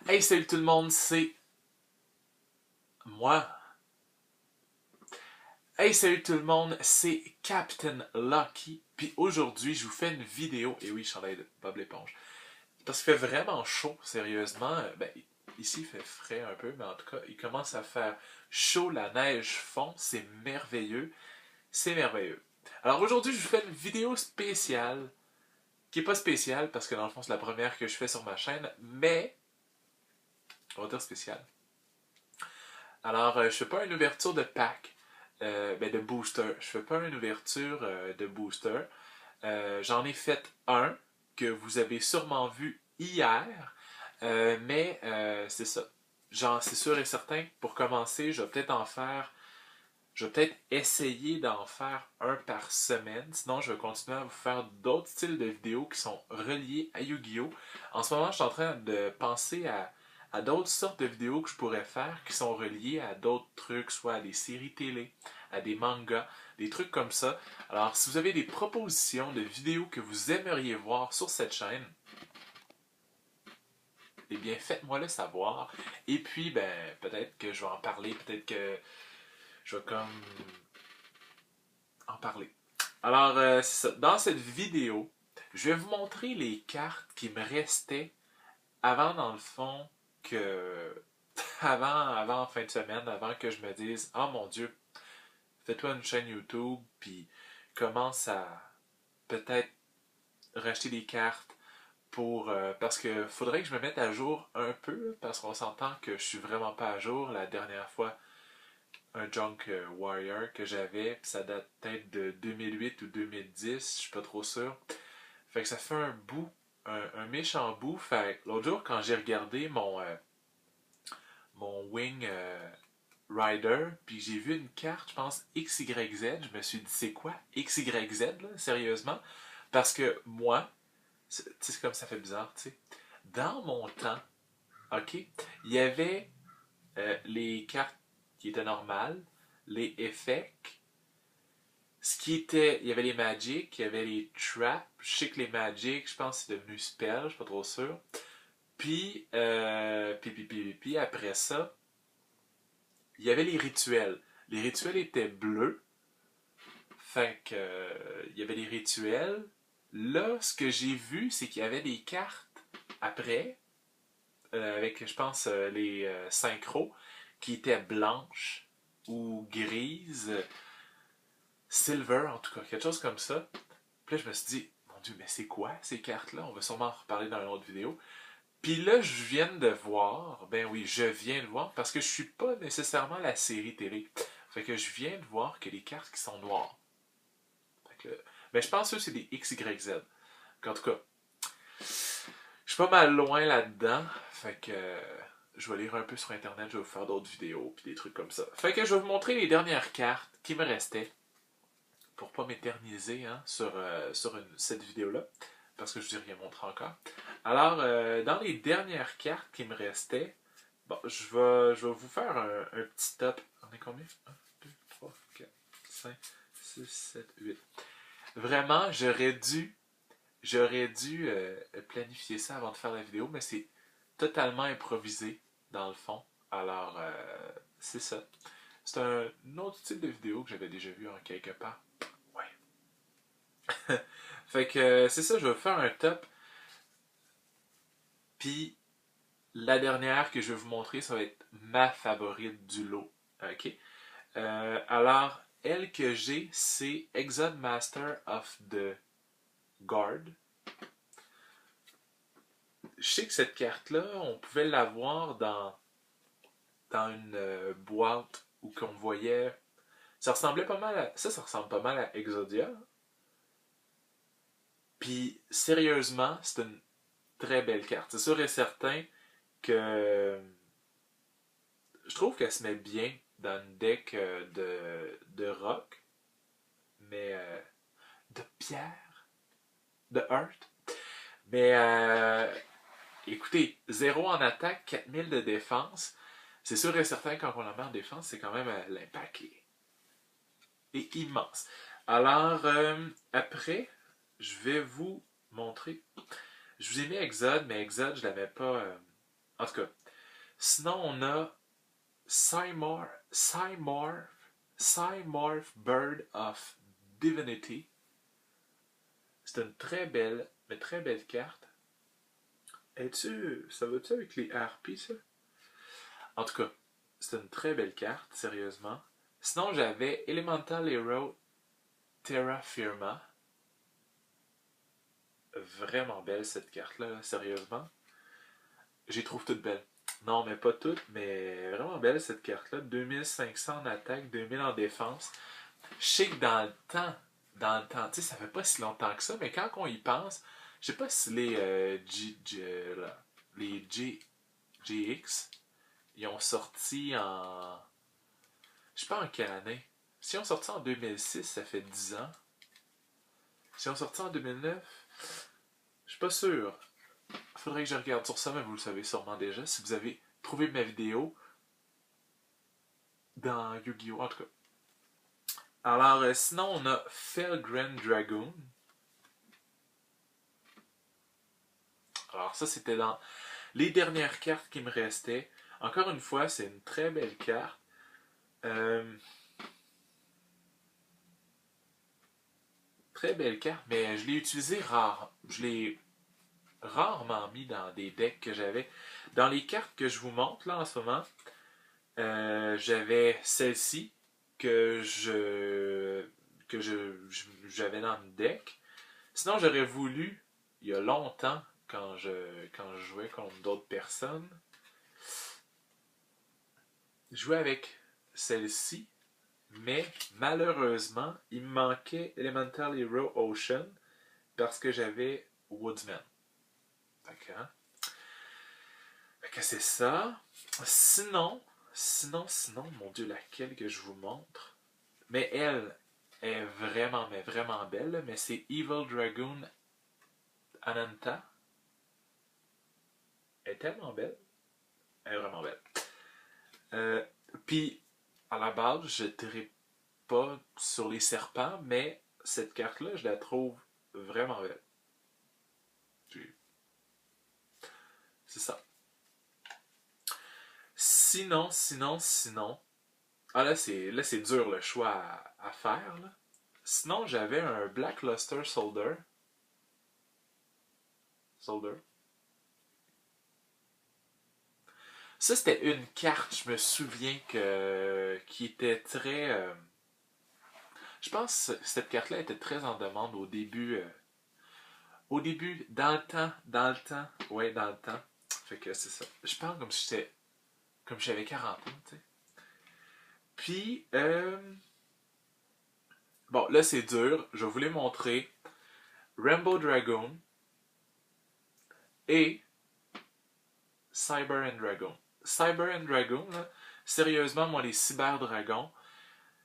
Hey, salut tout le monde, c'est moi. Hey, salut tout le monde, c'est Captain Lucky. Puis aujourd'hui, je vous fais une vidéo. Et oui, chandail de Bob l'éponge. Parce qu'il fait vraiment chaud, sérieusement. Ben, ici, il fait frais un peu, mais en tout cas, il commence à faire chaud, la neige fond. C'est merveilleux. C'est merveilleux. Alors aujourd'hui, je vous fais une vidéo spéciale. Qui est pas spéciale, parce que dans le fond, c'est la première que je fais sur ma chaîne. Mais, on va dire spéciale. Alors, je fais pas une ouverture de pack, de booster. Je fais pas une ouverture de booster. J'en ai fait un que vous avez sûrement vu hier, mais c'est ça. Genre, c'est sûr et certain que pour commencer, je vais peut-être essayer d'en faire un par semaine. Sinon, je vais continuer à vous faire d'autres styles de vidéos qui sont reliés à Yu-Gi-Oh! En ce moment, je suis en train de penser à d'autres sortes de vidéos que je pourrais faire qui sont reliées à d'autres trucs, soit à des séries télé, à des mangas, des trucs comme ça. Alors, si vous avez des propositions de vidéos que vous aimeriez voir sur cette chaîne, eh bien, faites-moi le savoir. Et puis, ben, peut-être que je vais en parler, peut-être que je vais comme en parler. Alors, c'est ça. Dans cette vidéo, je vais vous montrer les cartes qui me restaient avant, dans le fond, que. Avant fin de semaine, avant que je me dise, oh mon Dieu, fais-toi une chaîne YouTube, puis commence à peut-être racheter des cartes pour. Parce que faudrait que je me mette à jour un peu, parce qu'on s'entend que je suis vraiment pas à jour. La dernière fois, un Junk Warrior que j'avais, puis ça date peut-être de 2008 ou 2010, je suis pas trop sûr. Fait que ça fait un bout, un méchant bout. Fait que l'autre jour, quand j'ai regardé mon Wing Rider, puis j'ai vu une carte, je pense XYZ, je me suis dit, c'est quoi XYZ, là, sérieusement? Parce que moi, tu sais, c'est comme ça fait bizarre, tu sais. Dans mon temps, ok, il y avait les cartes qui étaient normales, les effets, il y avait les Magic, il y avait les Traps. Je sais que les Magic, je pense que c'est devenu Spell, je suis pas trop sûr. Puis après ça, il y avait les rituels. Les rituels étaient bleus. Fait que, il y avait les rituels. Là, ce que j'ai vu, c'est qu'il y avait des cartes après, avec, je pense, les synchros, qui étaient blanches ou grises, silver en tout cas, quelque chose comme ça. Puis là, je me suis dit, mon Dieu, mais c'est quoi ces cartes-là? On va sûrement en reparler dans une autre vidéo. Puis là, je viens de voir, ben oui, je viens de voir, parce que je suis pas nécessairement la série télé. Fait que je viens de voir que les cartes qui sont noires. Fait que, ben je pense que c'est des XYZ. En tout cas, je suis pas mal loin là-dedans. Fait que je vais lire un peu sur Internet, je vais vous faire d'autres vidéos, puis des trucs comme ça. Fait que je vais vous montrer les dernières cartes qui me restaient pour pas m'éterniser hein, sur cette vidéo-là, parce que je vous ai rien montré encore. Alors, dans les dernières cartes qui me restaient, bon, je vais vous faire un petit top. On est combien? 1, 2, 3, 4, 5, 6, 7, 8. Vraiment, j'aurais dû planifier ça avant de faire la vidéo, mais c'est totalement improvisé dans le fond. Alors, c'est ça. C'est un autre type de vidéo que j'avais déjà vu en quelque part. Fait que c'est ça, je vais faire un top. Puis la dernière que je vais vous montrer, ça va être ma favorite du lot. Ok? Alors, elle que j'ai, c'est Exod Master of the Guard. Je sais que cette carte-là, on pouvait l'avoir dans une boîte où qu'on voyait. Ça ressemblait pas mal à. Ça ressemble pas mal à Exodia. Puis, sérieusement, c'est une très belle carte. C'est sûr et certain que je trouve qu'elle se met bien dans une deck de rock, mais de pierre, de earth. Mais écoutez, 0 en attaque, 4000 de défense. C'est sûr et certain quand on la met en défense, c'est quand même l'impact est immense. Alors, après, je vais vous montrer. Je vous ai mis Exode, mais Exode, je l'avais pas. En tout cas, Sinon, on a Cymorph Bird of Divinity. C'est une très belle, mais très belle carte. Ça va-tu avec les harpies, ça? En tout cas, c'est une très belle carte, sérieusement. Sinon, j'avais Elemental Hero Terra Firma. Vraiment belle cette carte-là, sérieusement. J'y trouve toutes belles. Non, mais pas toutes, mais vraiment belle cette carte-là. 2500 en attaque, 2000 en défense. Je sais que dans le temps, tu sais, ça fait pas si longtemps que ça, mais quand on y pense, je sais pas si les GX, ils ont sorti en. Je sais pas en quelle année. Si on sorti en 2006, ça fait 10 ans. Si on sorti en 2009, je suis pas sûr. Faudrait que je regarde sur ça, mais vous le savez sûrement déjà. Si vous avez trouvé ma vidéo dans Yu-Gi-Oh! En tout cas. Alors, sinon, on a Felgren Dragoon. Alors, ça, c'était dans les dernières cartes qui me restaient. Encore une fois, c'est une très belle carte. Très belle carte, mais je l'ai utilisée rare. Je l'ai rarement mis dans des decks que j'avais. Dans les cartes que je vous montre là en ce moment, j'avais celle-ci que j'avais dans le deck. Sinon, j'aurais voulu, il y a longtemps, quand je jouais contre d'autres personnes, jouer avec celle-ci, mais malheureusement, il me manquait Elemental Hero Ocean parce que j'avais Woodsman. Fait que c'est ça. Sinon, mon Dieu, laquelle que je vous montre. Mais elle est vraiment, mais vraiment belle. Mais c'est Evil Dragoon Ananta. Elle est tellement belle. Elle est vraiment belle. Puis, à la base, je ne dirais pas sur les serpents, mais cette carte-là, je la trouve vraiment belle. C'est ça. Sinon. Ah là c'est dur le choix à faire. Là. Sinon, j'avais un Black Luster Soldier. Ça, c'était une carte, je me souviens, qui était très. Je pense que cette carte-là était très en demande au début. Au début, dans le temps. Ouais, dans le temps. Fait que c'est ça. Je parle comme si j'avais 40 ans, tu sais. Puis, bon, là c'est dur. Je vais vous les montrer. Rainbow Dragoon et Cyber and Dragon. Cyber and Dragon, là, sérieusement, moi, les Cyber-Dragons,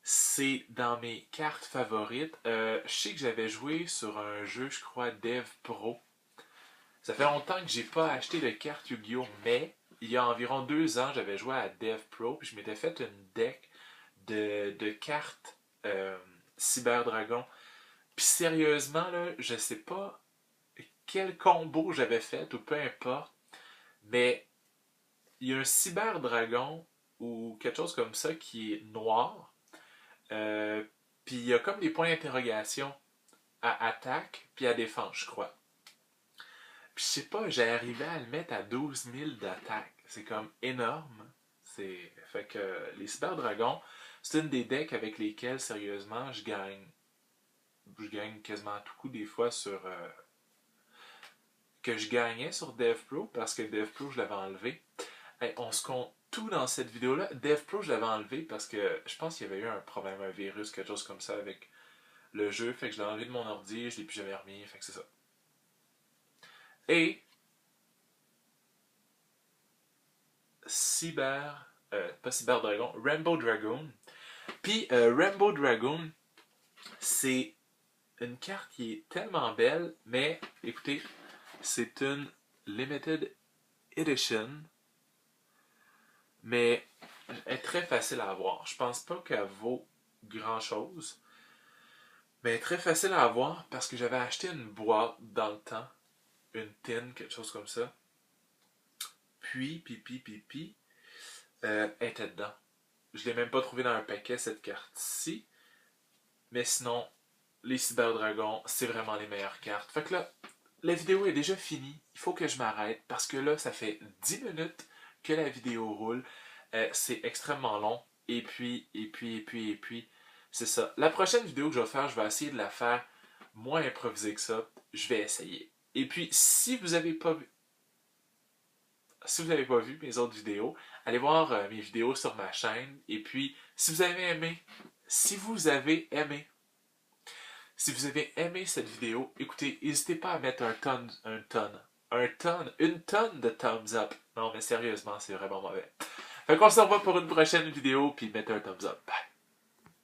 c'est dans mes cartes favorites. Je sais que j'avais joué sur un jeu, je crois, Dev Pro. Ça fait longtemps que j'ai pas acheté de carte Yu-Gi-Oh! Mais il y a environ 2 ans, j'avais joué à Dev Pro, puis je m'étais fait une deck de cartes Cyber-Dragon. Puis sérieusement, là, je sais pas quel combo j'avais fait, ou peu importe, mais il y a un cyber-dragon ou quelque chose comme ça qui est noir. Puis il y a comme des points d'interrogation à attaque puis à défense, je crois. Puis je sais pas, j'ai arrivé à le mettre à 12 000 d'attaque. C'est comme énorme. Fait que les cyber-dragons, c'est une des decks avec lesquels, sérieusement, je gagne. Je gagne quasiment à tout coup des fois sur. Que je gagnais sur DevPro parce que DevPro, je l'avais enlevé. Hey, on se compte tout dans cette vidéo-là. DevPro, je l'avais enlevé parce que je pense qu'il y avait eu un problème, un virus, quelque chose comme ça avec le jeu. Fait que je l'ai enlevé de mon ordi, je l'ai plus jamais remis. Fait que c'est ça. Et pas Cyber Dragon, Rainbow Dragoon. Puis Rainbow Dragoon, c'est une carte qui est tellement belle, mais écoutez, c'est une limited edition. Mais elle est très facile à avoir. Je pense pas qu'elle vaut grand chose. Mais elle est très facile à avoir parce que j'avais acheté une boîte dans le temps. Une tin, quelque chose comme ça. était dedans. Je l'ai même pas trouvé dans un paquet, cette carte-ci. Mais sinon, les cyberdragons, c'est vraiment les meilleures cartes. Fait que là, la vidéo est déjà finie. Il faut que je m'arrête parce que là, ça fait 10 minutes que la vidéo roule. C'est extrêmement long. Et puis, c'est ça. La prochaine vidéo que je vais faire, je vais essayer de la faire moins improvisée que ça. Je vais essayer. Et puis, si vous n'avez pas vu mes autres vidéos, allez voir mes vidéos sur ma chaîne. Et puis, si vous avez aimé cette vidéo, écoutez, n'hésitez pas à mettre une tonne de thumbs up. Non, mais sérieusement, c'est vraiment mauvais. Fait qu'on se revoit pour une prochaine vidéo, puis mettez un thumbs up. Bye.